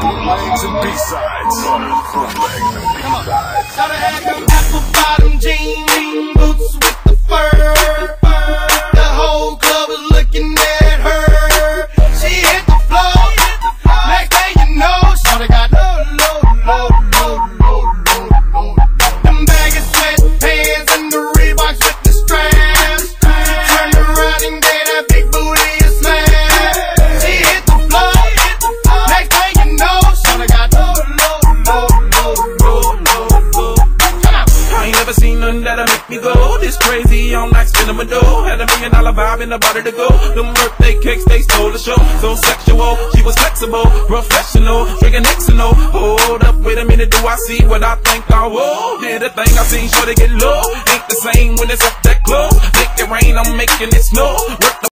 Bootlegs and B-sides. Bootlegs and B-sides. Gotta have them apple bottom jean boots with the fur. The whole club was looking at her. She hit the floor. Next thing you know, shorty got low. Them baggy sweatpants and the Reeboks with the straps. Turned around and gave that big booty a slap. She hit the floor. Next thing you know, shorty got low. I ain't never seen nothing that'll make me go this crazy. I'm like spinning my dough. Had $1 million vibe in the body to go. Them birthday cakes, they stole the show. So sexual, she was flexible, professional, drinking Xano. Hold up, wait a minute, do I see what I think I will? Yeah, the thing I seen, sure to get low. Ain't the same when it's up that close. Make it rain, I'm making it snow.